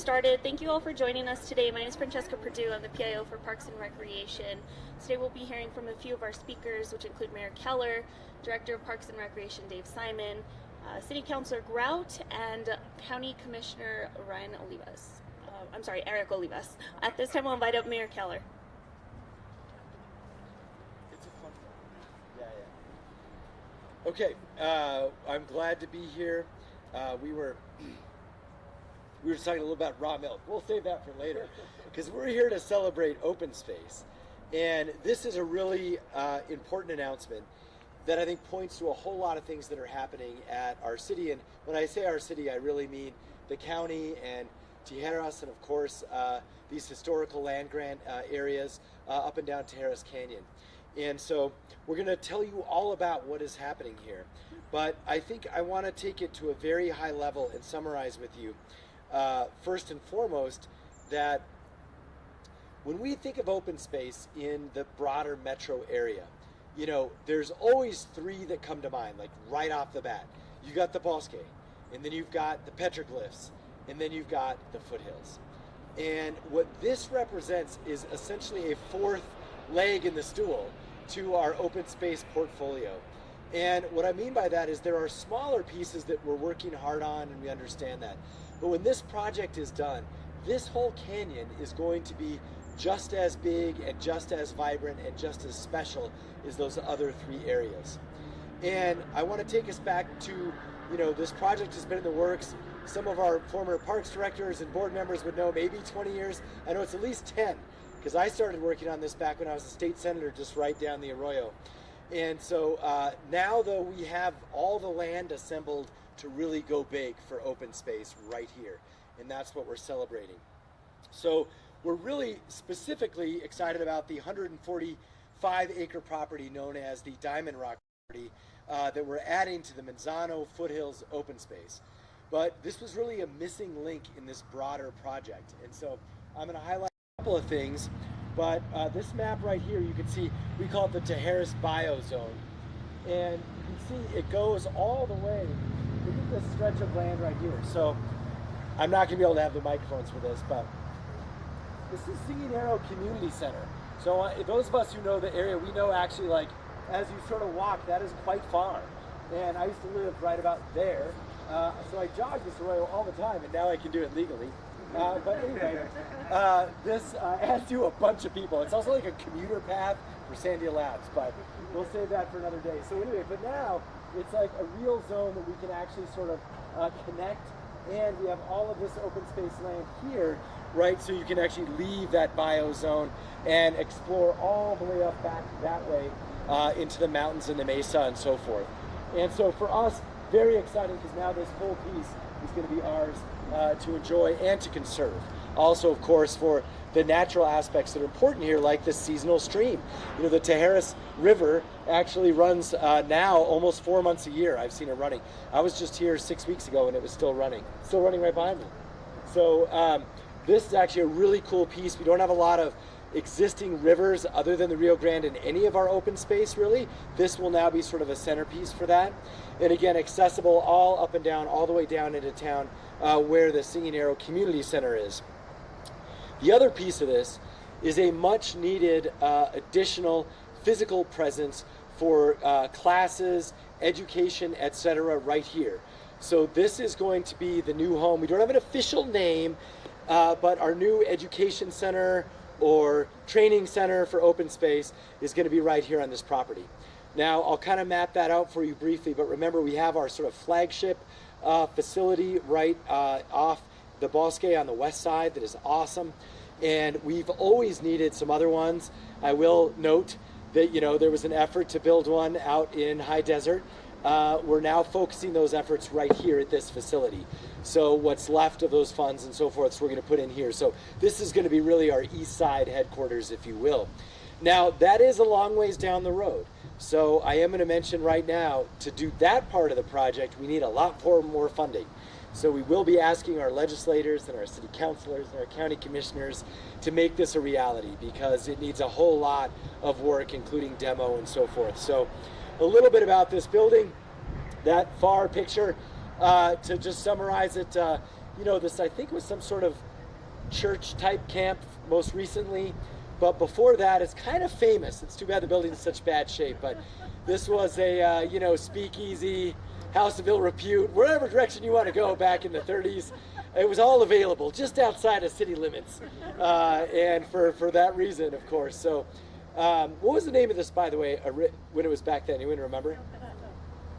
started. Thank you all for joining us today. My name is Francesca Perdue. I'm the PIO for Parks and Recreation. Today we'll be hearing from a few of our speakers, which include Mayor Keller, Director of Parks and Recreation Dave Simon, City Councilor Grout, and County Commissioner Eric Olivas. At this time, we'll invite up Mayor Keller. It's a fun one. Yeah. Okay, I'm glad to be here. We were talking a little about raw milk. We'll save that for later, because we're here to celebrate open space. And this is a really important announcement that I think points to a whole lot of things that are happening at our city. And when I say our city, I really mean the county and Tijeras, and of course these historical land grant areas up and down Tijeras Canyon. And so we're going to tell you all about what is happening here. But I think I want to take it to a very high level and summarize with you, first and foremost, that when we think of open space in the broader metro area, you know, there's always three that come to mind, like right off the bat. You got the Bosque, and then you've got the petroglyphs, and then you've got the foothills. And what this represents is essentially a fourth leg in the stool to our open space portfolio. And what I mean by that is there are smaller pieces that we're working hard on, and we understand that. But when this project is done, this whole canyon is going to be just as big and just as vibrant and just as special as those other three areas. And I want to take us back to, you know, this project has been in the works. Some of our former parks directors and board members would know maybe 20 years. I know it's at least 10, because I started working on this back when I was a state senator just right down the arroyo. And so now, though, we have all the land assembled to really go big for open space right here. And that's what we're celebrating. So we're really specifically excited about the 145-acre property known as the Diamond Rock property that we're adding to the Manzano Foothills open space. But this was really a missing link in this broader project. And so I'm going to highlight a couple of things. But this map right here, you can see, we call it the Tijeras Bio-Zone. And you can see it goes all the way. Look at this stretch of land right here. So I'm not going to be able to have the microphones for this, but this is Signage Community Center. So those of us who know the area, we know actually, like, as you sort of walk, that is quite far. And I used to live right about there. So I jog this arroyo all the time, and now I can do it legally. But anyway, this adds to a bunch of people. It's also like a commuter path for Sandia Labs, but we'll save that for another day. So anyway, but now it's like a real zone that we can actually sort of connect, and we have all of this open space land here, right? So you can actually leave that bio zone and explore all the way up back that way into the mountains and the mesa and so forth. And so for us, very exciting, because now this whole piece is going to be ours to enjoy and to conserve. Also, of course, for the natural aspects that are important here, like the seasonal stream. You know, the Tijeras River actually runs now almost 4 months a year. I've seen it running. I was just here 6 weeks ago and it was still running right behind me. So this is actually a really cool piece. We don't have a lot of existing rivers other than the Rio Grande in any of our open space, really. This will now be sort of a centerpiece for that. And again, accessible all up and down, all the way down into town where the Singing Arrow Community Center is. The other piece of this is a much needed additional physical presence for classes, education, etc. right here. So this is going to be the new home. We don't have an official name, but our new education center or training center for open space is going to be right here on this property. Now, I'll kind of map that out for you briefly, but remember, we have our sort of flagship facility right off the Bosque on the west side that is awesome. And we've always needed some other ones. I will note that, you know, there was an effort to build one out in high desert. We're now focusing those efforts right here at this facility. So what's left of those funds and so forth, so we're going to put in here. So this is going to be really our east side headquarters, if you will. Now, that is a long ways down the road. So I am going to mention right now, to do that part of the project, we need a lot more funding. So we will be asking our legislators and our city councilors and our county commissioners to make this a reality, because it needs a whole lot of work, including demo and so forth. So a little bit about this building, that far picture, to just summarize it, you know, this I think was some sort of church type camp most recently. But before that, it's kind of famous. It's too bad the building's in such bad shape. But this was a, speakeasy, house of ill repute, wherever direction you want to go back in the 30s. It was all available just outside of city limits. And for that reason, of course. So what was the name of this, by the way, when it was back then? Anyone remember?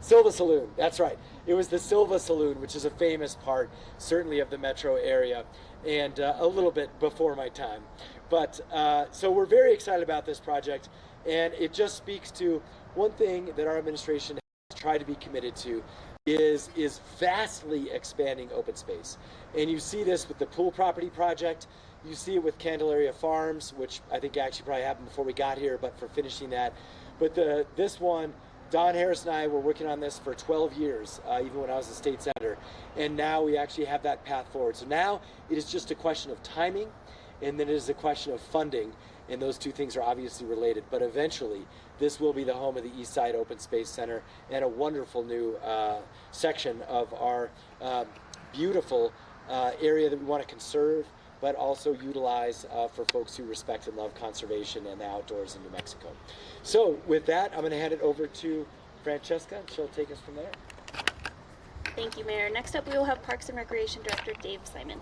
Silva Saloon, that's right. It was the Silva Saloon, which is a famous part, certainly, of the metro area, and a little bit before my time. But so we're very excited about this project, and it just speaks to one thing that our administration has tried to be committed to is vastly expanding open space. And you see this with the pool property project. You see it with Candelaria Farms, which I think actually probably happened before we got here, but for finishing that. But this one, Don Harris and I were working on this for 12 years, even when I was a state senator, and now we actually have that path forward. So now it is just a question of timing, and then it is a question of funding, and those two things are obviously related. But eventually, this will be the home of the East Side Open Space Center and a wonderful new section of our beautiful area that we want to conserve, but also utilize for folks who respect and love conservation and the outdoors in New Mexico. So with that, I'm going to hand it over to Francesca, and she'll take us from there. Thank you, Mayor. Next up, we will have Parks and Recreation Director Dave Simon.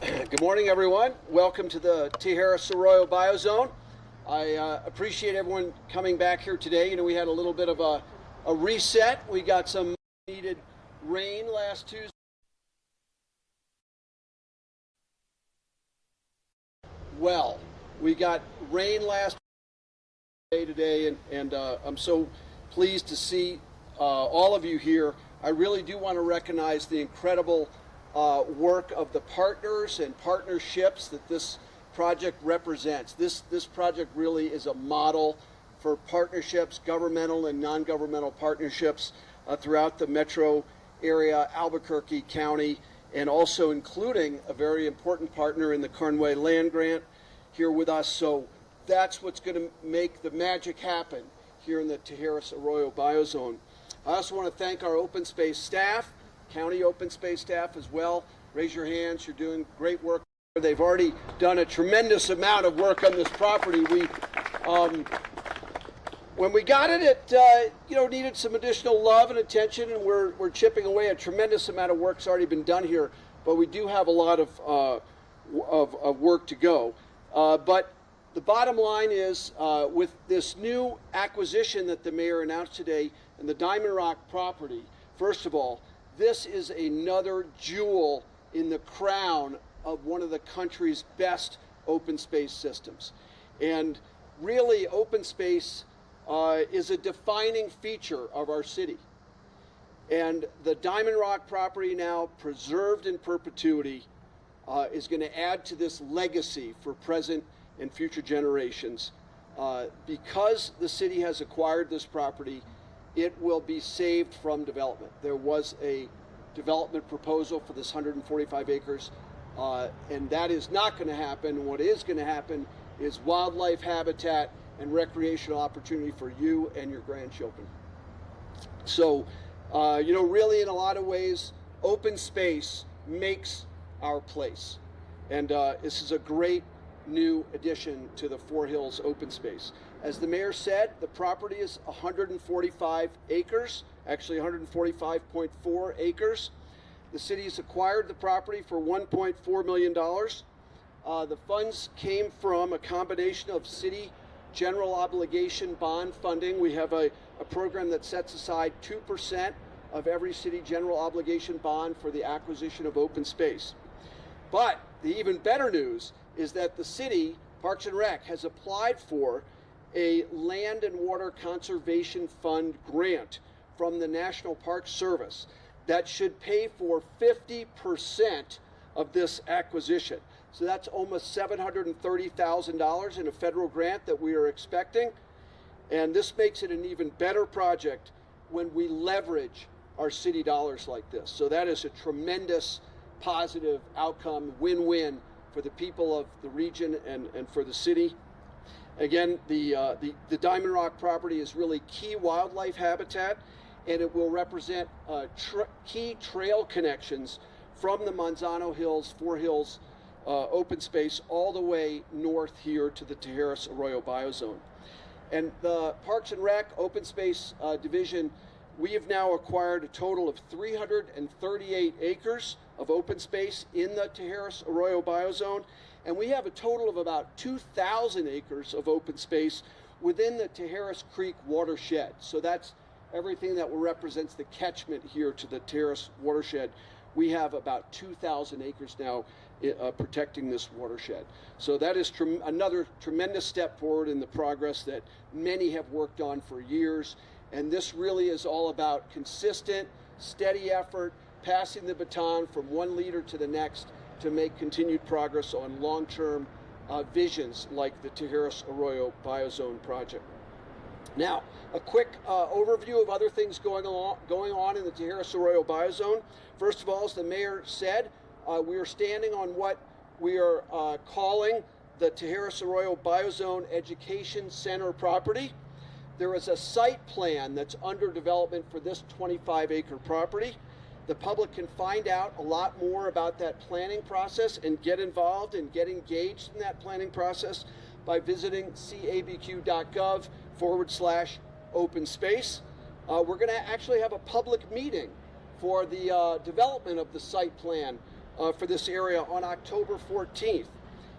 Good morning, everyone. Welcome to the Tijeras Arroyo Bio-Zone. I appreciate everyone coming back here today. You know, we had a little bit of a reset. We got some needed rain last Tuesday. Well, we got rain last day today, and I'm so pleased to see all of you here. I really do want to recognize the incredible work of the partners and partnerships that this project represents. This project really is a model for partnerships, governmental and non-governmental partnerships throughout the metro area, Albuquerque County, and also including a very important partner in the Conway Land Grant here with us. So that's what's going to make the magic happen here in the Tijeras Arroyo Bio-Zone. I also want to thank our open space staff, county open space staff as well. Raise your hands. You're doing great work. They've already done a tremendous amount of work on this property. When we got it, needed some additional love and attention, and we're chipping away. A tremendous amount of work's already been done here, but we do have a lot of work to go. But the bottom line is, with this new acquisition that the mayor announced today and the Diamond Rock property, first of all, this is another jewel in the crown of one of the country's best open space systems. And really, open space is a defining feature of our city. And the Diamond Rock property, now preserved in perpetuity, is going to add to this legacy for present and future generations. Because the city has acquired this property, it will be saved from development. There was a development proposal for this 145 acres, and that is not going to happen. What is going to happen is wildlife habitat and recreational opportunity for you and your grandchildren. So, really in a lot of ways, open space makes our place. And this is a great new addition to the Four Hills open space. As the mayor said, the property is 145 acres, actually 145.4 acres. The city's acquired the property for $1.4 million. The funds came from a combination of city general obligation bond funding. We have a program that sets aside 2% of every city general obligation bond for the acquisition of open space. But the even better news is that the city, Parks and Rec, has applied for a Land and Water Conservation Fund grant from the National Park Service that should pay for 50% of this acquisition. So that's almost $730,000 in a federal grant that we are expecting. And this makes it an even better project when we leverage our city dollars like this. So that is a tremendous positive outcome, win-win for the people of the region and for the city. Again, the Diamond Rock property is really key wildlife habitat, and it will represent key trail connections from the Manzano Hills, Four Hills open space all the way north here to the Tijeras Arroyo Bio-Zone. And the Parks and Rec Open Space Division, we have now acquired a total of 338 acres of open space in the Tijeras Arroyo Bio-Zone, and we have a total of about 2,000 acres of open space within the Tijeras Creek watershed. So that's everything that represents the catchment here to the Tijeras watershed. We have about 2,000 acres now protecting this watershed. So that is another tremendous step forward in the progress that many have worked on for years. And this really is all about consistent, steady effort, passing the baton from one leader to the next to make continued progress on long-term visions like the Tijeras Arroyo Bio-Zone project. Now, a quick overview of other things going on in the Tijeras Arroyo Bio-Zone. First of all, as the mayor said, we are standing on what we are calling the Tijeras Arroyo Bio-Zone Education Center property. There is a site plan that's under development for this 25-acre property. The public can find out a lot more about that planning process and get involved and get engaged in that planning process by visiting cabq.gov/open space. We're going to actually have a public meeting for the development of the site plan for this area on October 14th.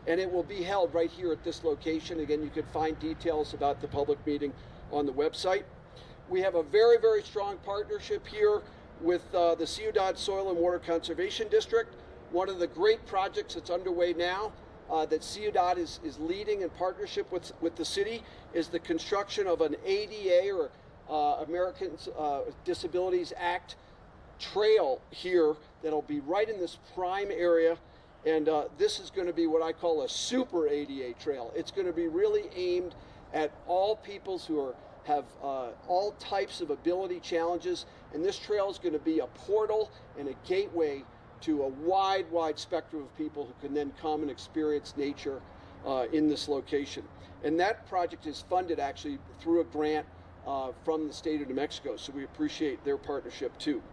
And it will be held right here at this location. Again, you can find details about the public meeting on the website. We have a very, very strong partnership here with the Ciudad Soil and Water Conservation District. One of the great projects that's underway now that Ciudad is leading in partnership with the city is the construction of an ADA, or Americans Disabilities Act trail here that'll be right in this prime area. And this is going to be what I call a super ADA trail. It's going to be really aimed at all peoples who have all types of ability challenges, and this trail is going to be a portal and a gateway to a wide spectrum of people who can then come and experience nature in this location. And that project is funded actually through a grant from the state of New Mexico, so we appreciate their partnership too.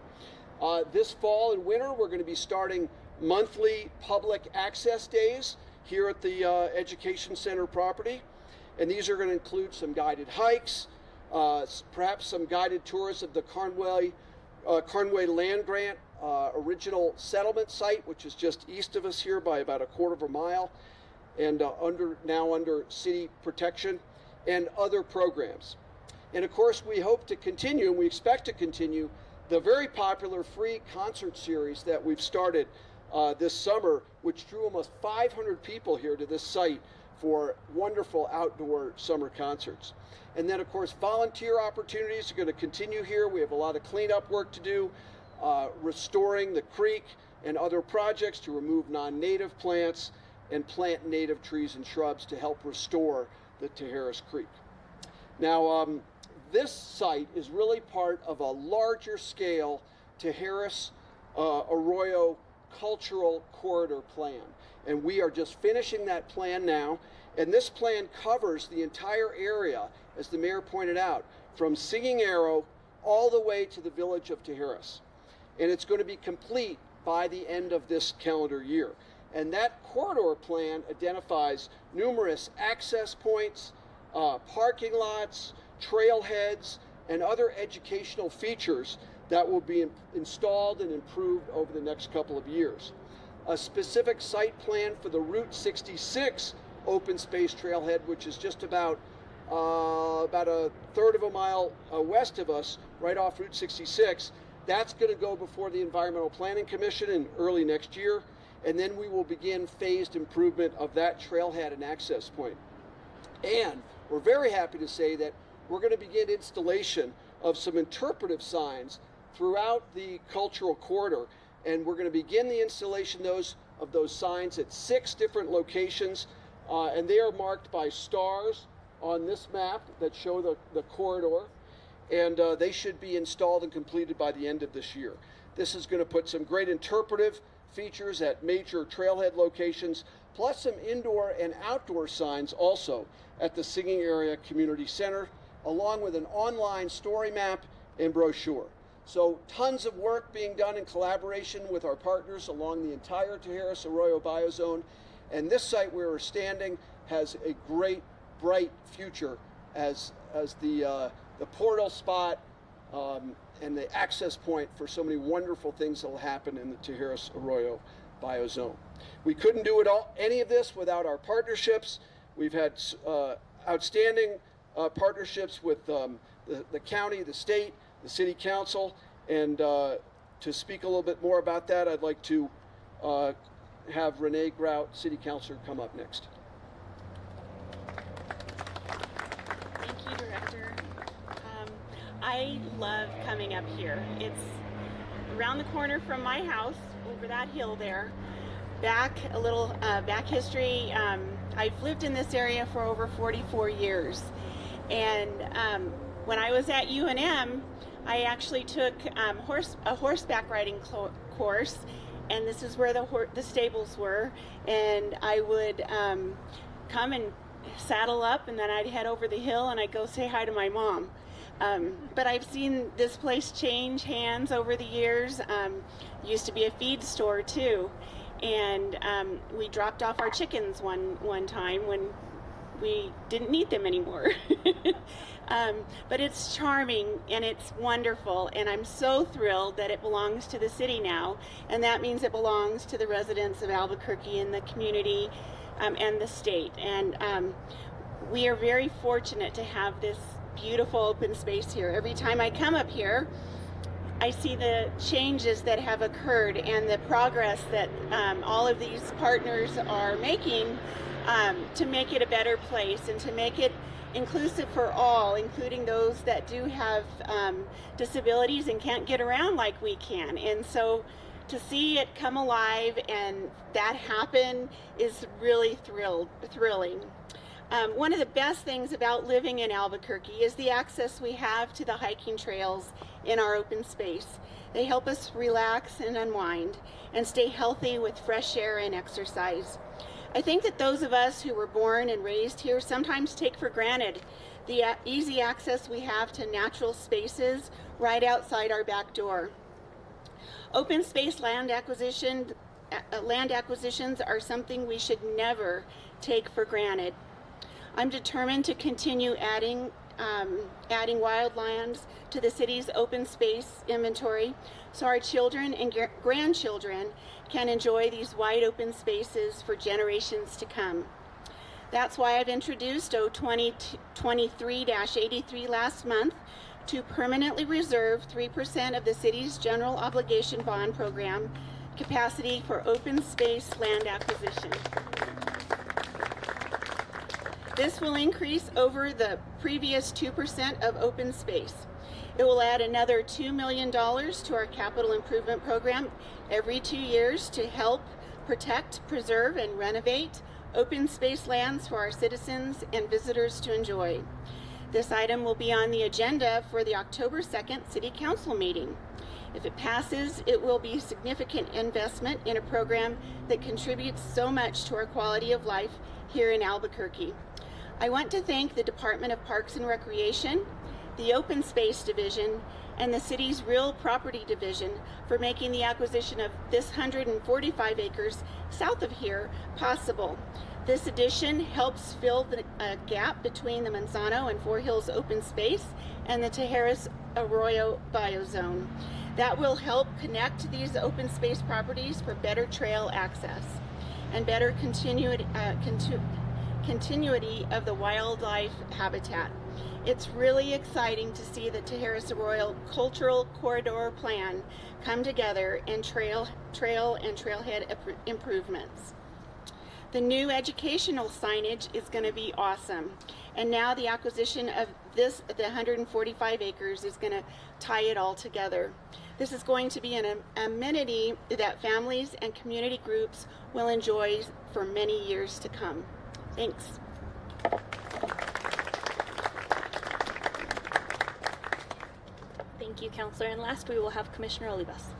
This fall and winter, we're going to be starting monthly public access days here at the Education Center property. And these are going to include some guided hikes, perhaps some guided tours of the Carnway Land Grant original settlement site, which is just east of us here by about a quarter of a mile, and now under city protection, and other programs. And of course, we hope to continue, and we expect to continue, the very popular free concert series that we've started this summer, which drew almost 500 people here to this site for wonderful outdoor summer concerts. And then, of course, volunteer opportunities are going to continue here. We have a lot of cleanup work to do, restoring the creek and other projects to remove non-native plants and plant native trees and shrubs to help restore the Tijeras Creek. Now, this site is really part of a larger scale Tijeras Arroyo cultural corridor plan. And we are just finishing that plan now. And this plan covers the entire area, as the mayor pointed out, from Singing Arrow all the way to the village of Tijeras. And it's going to be complete by the end of this calendar year. And that corridor plan identifies numerous access points, parking lots, trailheads, and other educational features that will be installed and improved over the next couple of years. A specific site plan for the Route 66 open space trailhead, which is just about a third of a mile west of us, right off Route 66. That's going to go before the Environmental Planning Commission in early next year, and then we will begin phased improvement of that trailhead and access point. And we're very happy to say that we're going to begin installation of some interpretive signs throughout the cultural corridor, and we're going to begin the installation of those signs at 6 different locations, and they are marked by stars on this map that show the corridor, and they should be installed and completed by the end of this year. This is going to put some great interpretive features at major trailhead locations, plus some indoor and outdoor signs also at the Singing Area Community Center, along with an online story map and brochure. So tons of work being done in collaboration with our partners along the entire Tijeras Arroyo Bio-Zone. And this site where we're standing has a great, bright future as the portal spot and the access point for so many wonderful things that will happen in the Tijeras Arroyo Bio-Zone. We couldn't do any of this without our partnerships. We've had outstanding partnerships with the county, the state, the city council, and to speak a little bit more about that, I'd like to have Renee Grout, city councilor, come up next. Thank you, Director. I love coming up here. It's around the corner from my house, over that hill there. Back history, I've lived in this area for over 44 years. And when I was at UNM, I actually took a horseback riding course, and this is where the stables were. And I would come and saddle up, and then I'd head over the hill and I'd go say hi to my mom. But I've seen this place change hands over the years. Used to be a feed store too, and we dropped off our chickens one time when we didn't need them anymore. But it's charming and it's wonderful, and I'm so thrilled that it belongs to the city now, and that means it belongs to the residents of Albuquerque and the community and the state. And we are very fortunate to have this beautiful open space here. Every time I come up here, I see the changes that have occurred and the progress that all of these partners are making to make it a better place and to make it inclusive for all, including those that do have disabilities and can't get around like we can. And so to see it come alive and that happen is really thrilling. One of the best things about living in Albuquerque is the access we have to the hiking trails in our open space. They help us relax and unwind and stay healthy with fresh air and exercise. I think that those of us who were born and raised here sometimes take for granted the easy access we have to natural spaces right outside our back door. Open space land acquisitions are something we should never take for granted. I'm determined to continue adding wildlands to the city's open space inventory so our children and grandchildren can enjoy these wide open spaces for generations to come. That's why I've introduced O-2023-83 last month to permanently reserve 3% of the city's general obligation bond program capacity for open space land acquisition. This will increase over the previous 2% of open space. It will add another $2 million to our capital improvement program every 2 years to help protect, preserve, and renovate open space lands for our citizens and visitors to enjoy. This item will be on the agenda for the October 2nd City Council meeting. If it passes, it will be a significant investment in a program that contributes so much to our quality of life here in Albuquerque. I want to thank the Department of Parks and Recreation, the Open Space Division, and the city's Real Property Division for making the acquisition of this 145 acres south of here possible. This addition helps fill the gap between the Manzano and Four Hills open space and the Tijeras Arroyo Bio-Zone. That will help connect these open space properties for better trail access and better continuity of the wildlife habitat. It's really exciting to see the Tijeras Arroyo Cultural Corridor Plan come together and trail and trailhead improvements. The new educational signage is going to be awesome, and now the acquisition of the 145 acres is going to tie it all together. This is going to be an amenity that families and community groups will enjoy for many years to come. Thanks. Thank you, Councilor. And last, we will have Commissioner Olivas.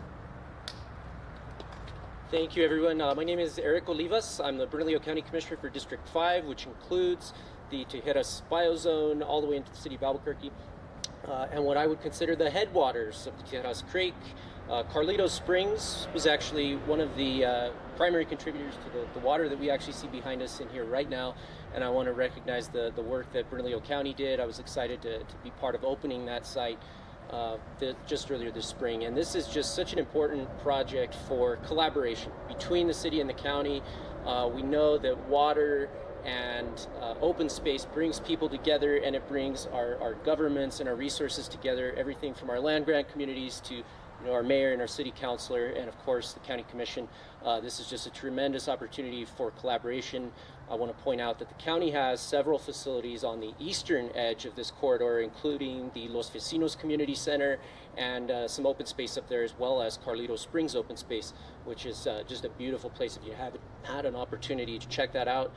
Thank you, everyone. My name is Eric Olivas. I'm the Bernalillo County Commissioner for District 5, which includes the Tijeras Bio-Zone all the way into the city of Albuquerque. and what I would consider the headwaters of the Tijeras Creek. Carlitos Springs was actually one of the primary contributors to the water that we actually see behind us in here right now, and I want to recognize the work that Bernalillo County did. I was excited to be part of opening that site just earlier this spring, and this is just such an important project for collaboration between the city and the county. We know that water and open space brings people together, and it brings our governments and our resources together, everything from our land grant communities to our mayor and our city councilor, and of course the county commission. This is just a tremendous opportunity for collaboration. I want to point out that the county has several facilities on the eastern edge of this corridor, including the Los Vecinos Community Center and some open space up there, as well as Carlitos Springs open space, which is just a beautiful place. If you haven't had an opportunity to check that out,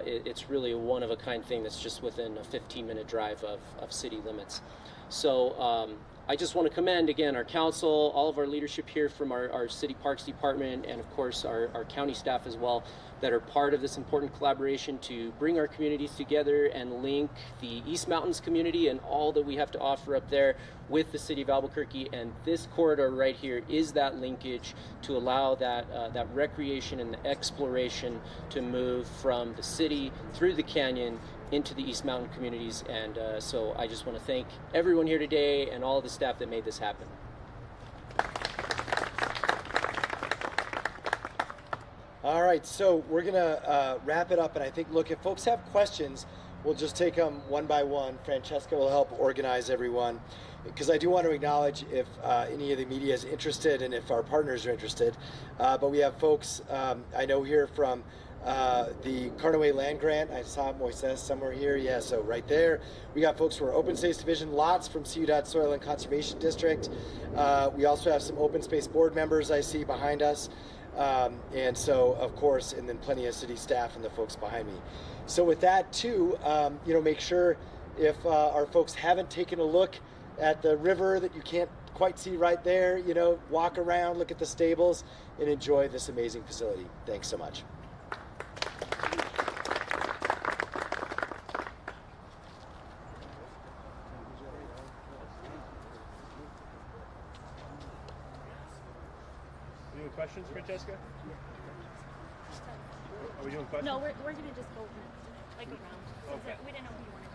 it's really a one-of-a-kind thing that's just within a 15-minute drive of city limits. So I just want to commend again our council, all of our leadership here from our city parks department, and of course our county staff as well, that are part of this important collaboration to bring our communities together and link the East Mountains community and all that we have to offer up there with the city of Albuquerque. And this corridor right here is that linkage to allow that recreation and the exploration to move from the city through the canyon into the East Mountain communities. And so I just want to thank everyone here today and all of the staff that made this happen. All right, so we're gonna wrap it up, and I think, look, if folks have questions, we'll just take them one by one. Francesca will help organize everyone, because I do want to acknowledge if any of the media is interested and if our partners are interested. But we have folks I know here from the Carnaway Land Grant. I saw Moises somewhere here. Yeah, so right there. We got folks from our Open Space Division, lots from Ciudad Soil and Conservation District. We also have some Open Space Board members I see behind us. And so, of course, and then plenty of city staff and the folks behind me. So with that too, make sure if our folks haven't taken a look at the river that you can't quite see right there, walk around, look at the stables, and enjoy this amazing facility. Thanks so much. Questions, Francesca? Are we doing questions? No, we're gonna just go like around. Okay. We didn't know if you wanted.